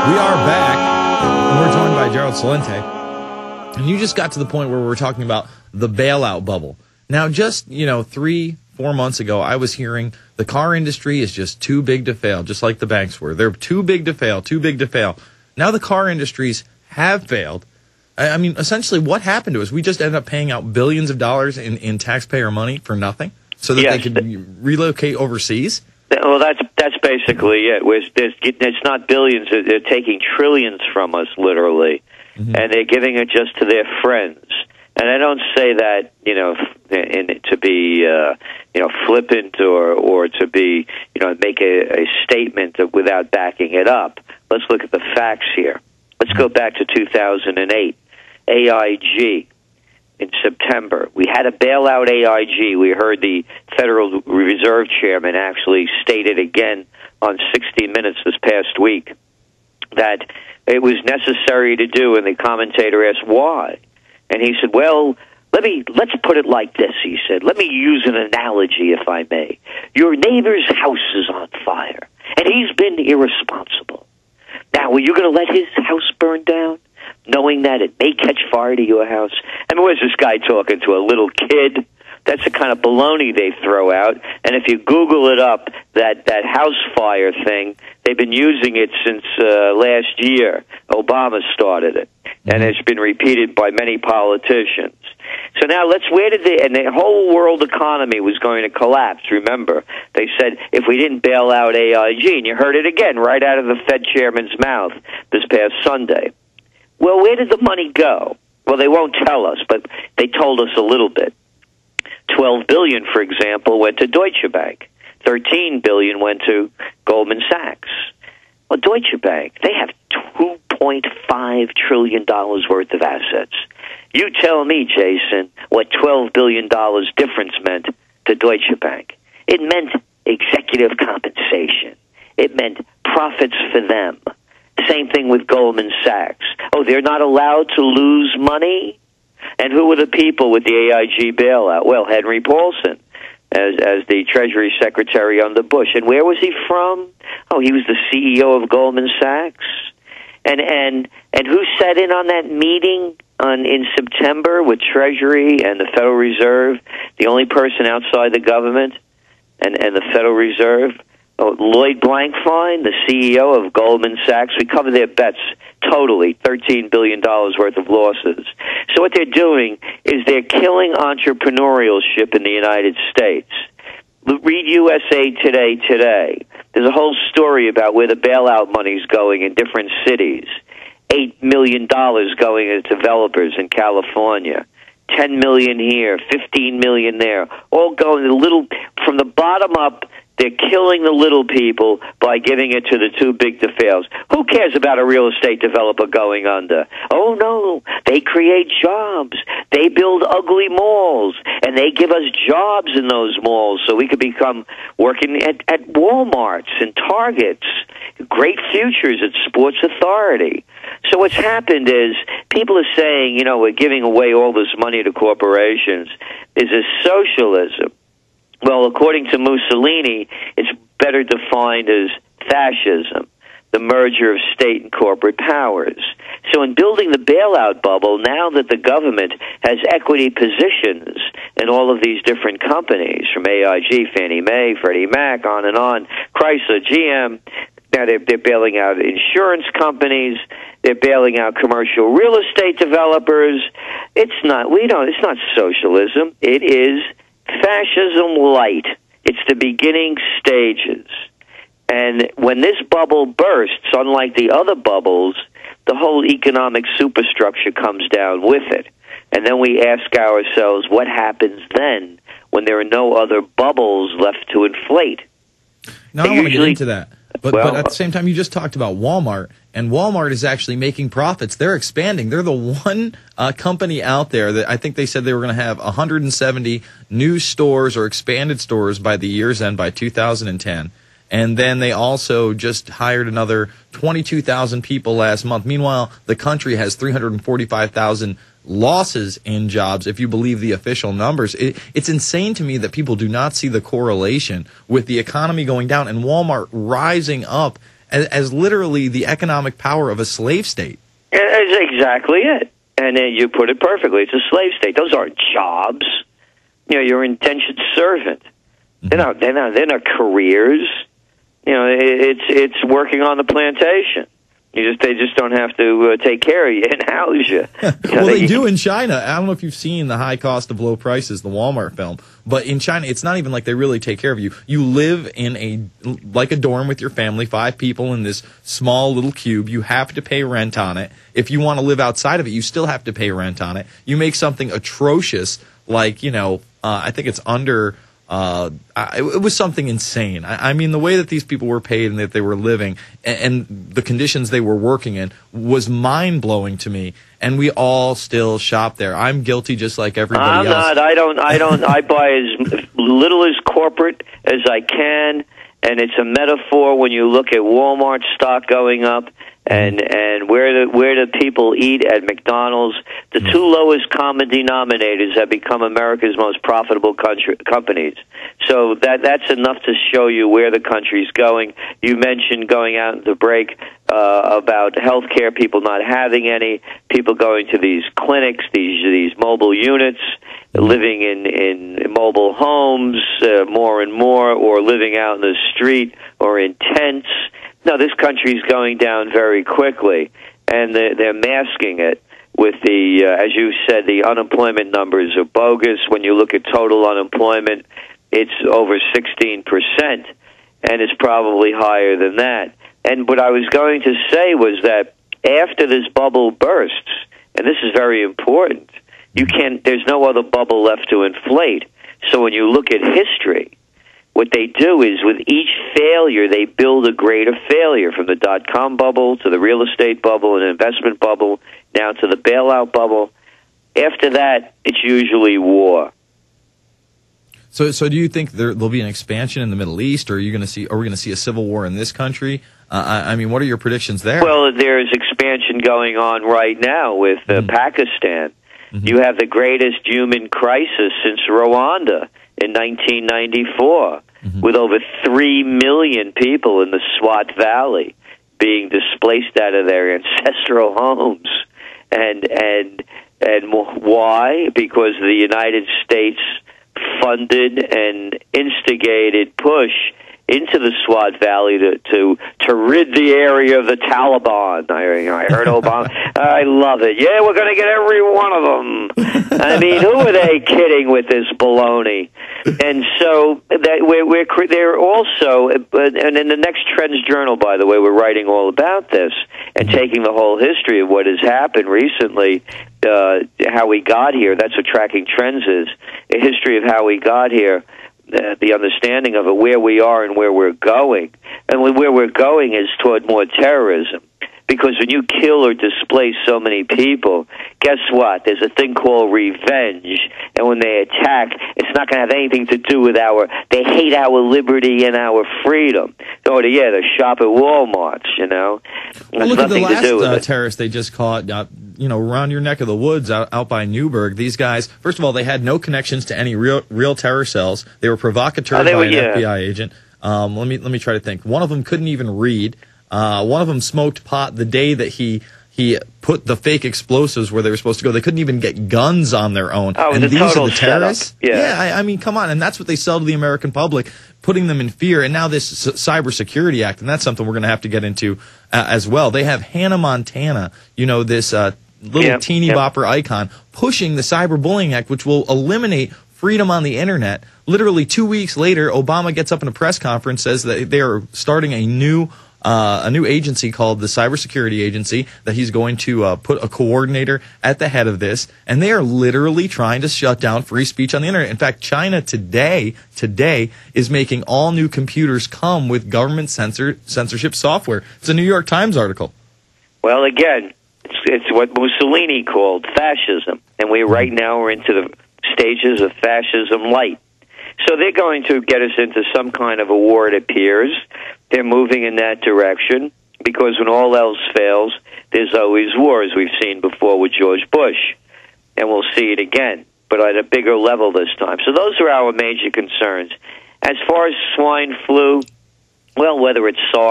We are back, and we're joined by Gerald Celente. And you just got to the point where we're talking about the bailout bubble. Now, just, 3-4 months ago, I was hearing the car industry is just too big to fail, just like the banks were. They're too big to fail, too big to fail. Now the car industries have failed. I mean, essentially, what happened to us? We just ended up paying out billions of dollars in taxpayer money for nothing so that they could relocate overseas? Well, that's basically it. It's not billions; they're taking trillions from us, literally, and they're giving it just to their friends. And I don't say that, to be, flippant or to be, make a statement without backing it up. Let's look at the facts here. Let's go back to 2008. AIG. In September, we had a bailout AIG. We heard the Federal Reserve Chairman actually state it again on 60 Minutes this past week that it was necessary to do, and the commentator asked why. And he said, well, let's put it like this, he said. Let me use an analogy, if I may. Your neighbor's house is on fire, and he's been irresponsible. Now, are you going to let his house burn down, knowing that it may catch fire to your house? I mean, where's this guy talking to a little kid? That's the kind of baloney they throw out. And if you Google it up, that house fire thing, they've been using it since last year. Obama started it. And it's been repeated by many politicians. So now and the whole world economy was going to collapse, remember. They said if we didn't bail out AIG, and you heard it again right out of the Fed chairman's mouth this past Sunday. Well, where did the money go? Well, they won't tell us, but they told us a little bit. $12 billion, for example, went to Deutsche Bank. $13 billion went to Goldman Sachs. Well, Deutsche Bank, they have $2.5 trillion worth of assets. You tell me, Jason, what $12 billion difference meant to Deutsche Bank. It meant executive compensation. It meant profits for them. Same thing with Goldman Sachs. Oh, they're not allowed to lose money? And who were the people with the AIG bailout? Well, Henry Paulson as the Treasury Secretary under Bush. And where was he from? Oh, he was the CEO of Goldman Sachs. And who sat in on that meeting in September with Treasury and the Federal Reserve? The only person outside the government and the Federal Reserve? Oh, Lloyd Blankfein, the CEO of Goldman Sachs. We covered their bets totally, $13 billion worth of losses. So what they're doing is they're killing entrepreneurship in the United States. Read USA today. There's a whole story about where the bailout money's going in different cities. $8 million going to developers in California. $10 million here, $15 million there. All going from the bottom up. They're killing the little people by giving it to the too big to fails. Who cares about a real estate developer going under? Oh, no. They create jobs. They build ugly malls, and they give us jobs in those malls so we could become working at Walmarts and Targets. Great futures at Sports Authority. So what's happened is people are saying, we're giving away all this money to corporations. Is this socialism? Well, according to Mussolini, it's better defined as fascism, the merger of state and corporate powers. So in building the bailout bubble, now that the government has equity positions in all of these different companies, from AIG, Fannie Mae, Freddie Mac, on, Chrysler, GM, now they're bailing out insurance companies, they're bailing out commercial real estate developers. It's not socialism. It is fascism light. It's the beginning stages. And when this bubble bursts, unlike the other bubbles, the whole economic superstructure comes down with it. And then we ask ourselves, what happens then when there are no other bubbles left to inflate? Now, I want to get into that. But at the same time, you just talked about Walmart, and Walmart is actually making profits. They're expanding. They're the one company out there that I think they said they were going to have 170 new stores or expanded stores by the year's end, by 2010. And then they also just hired another 22,000 people last month. Meanwhile, the country has 345,000 losses in jobs, if you believe the official numbers. It's insane to me that people do not see the correlation with the economy going down and Walmart rising up as literally the economic power of a slave state. That's exactly it. And you put it perfectly. It's a slave state. Those aren't jobs. You're an indentured servant. They're not careers. It's working on the plantation. They just don't have to take care of you and house you. Well, they do in China. I don't know if you've seen The High Cost of Low Prices, the Walmart film, but in China, it's not even like they really take care of you. You live in like a dorm with your family, 5 people in this small little cube. You have to pay rent on it. If you want to live outside of it, you still have to pay rent on it. You make something atrocious, like, I think it's under... it was something insane. I mean, the way that these people were paid and that they were living and the conditions they were working in was mind-blowing to me. And we all still shop there. I'm guilty just like everybody else. I'm not. I buy as little as corporate as I can. And it's a metaphor when you look at Walmart stock going up and where the people eat at McDonald's. The 2 lowest common denominators have become America's most profitable companies. So that's enough to show you where the country's going. You mentioned going out into break about health care, people not having any, people going to these clinics, these mobile units, living in mobile homes more and more, or living out in the street or in tents. No, this country's going down very quickly, and they're masking it with as you said, the unemployment numbers are bogus. When you look at total unemployment, it's over 16%, and it's probably higher than that. And what I was going to say was that after this bubble bursts, and this is very important, there's no other bubble left to inflate. So when you look at history, what they do is with each failure, they build a greater failure, from the dot-com bubble to the real estate bubble and investment bubble, now to the bailout bubble. After that, it's usually war. So do you think there'll be an expansion in the Middle East, or are we going to see a civil war in this country? I mean, what are your predictions there? Well, there's expansion going on right now with Pakistan. Mm-hmm. You have the greatest human crisis since Rwanda in 1994, with over 3 million people in the Swat Valley being displaced out of their ancestral homes. And why? Because the United States funded and instigated push into the Swat Valley to rid the area of the Taliban. I heard Obama. I love it. Yeah, we're going to get every one of them. I mean, who are they kidding with this baloney? And so they're also, and in the next Trends Journal, by the way, we're writing all about this and taking the whole history of what has happened recently, how we got here. That's what Tracking Trends is, a history of how we got here. The understanding of it, where we are and where we're going. And where we're going is toward more terrorism. Because when you kill or displace so many people, guess what? There's a thing called revenge. And when they attack, it's not going to have anything to do with they hate our liberty and our freedom. So, yeah, they shop at Walmarts, Well, look at the last terrorist they just caught, around your neck of the woods out by Newburgh. These guys, first of all, they had no connections to any real terror cells. They were provocateurs by an FBI agent. Let me try to think. One of them couldn't even read. One of them smoked pot the day that he put the fake explosives where they were supposed to go. They couldn't even get guns on their own. Oh, and these are the terrorists? Yeah, I mean, come on. And that's what they sell to the American public, putting them in fear. And now this Cybersecurity Act, and that's something we're going to have to get into as well. They have Hannah Montana, this little teeny bopper icon, pushing the Cyberbullying Act, which will eliminate freedom on the internet. Literally 2 weeks later, Obama gets up in a press conference, says that they are starting a new agency called the Cybersecurity Agency, that he's going to put a coordinator at the head of this, and they are literally trying to shut down free speech on the internet. In fact, China today is making all new computers come with government censorship software. It's a New York Times article. Well, again, it's what Mussolini called fascism, and right now we're into the stages of fascism light. So they're going to get us into some kind of a war, it appears. They're moving in that direction because when all else fails, there's always war, as we've seen before with George Bush. And we'll see it again, but at a bigger level this time. So those are our major concerns. As far as swine flu, well, whether it's SARS,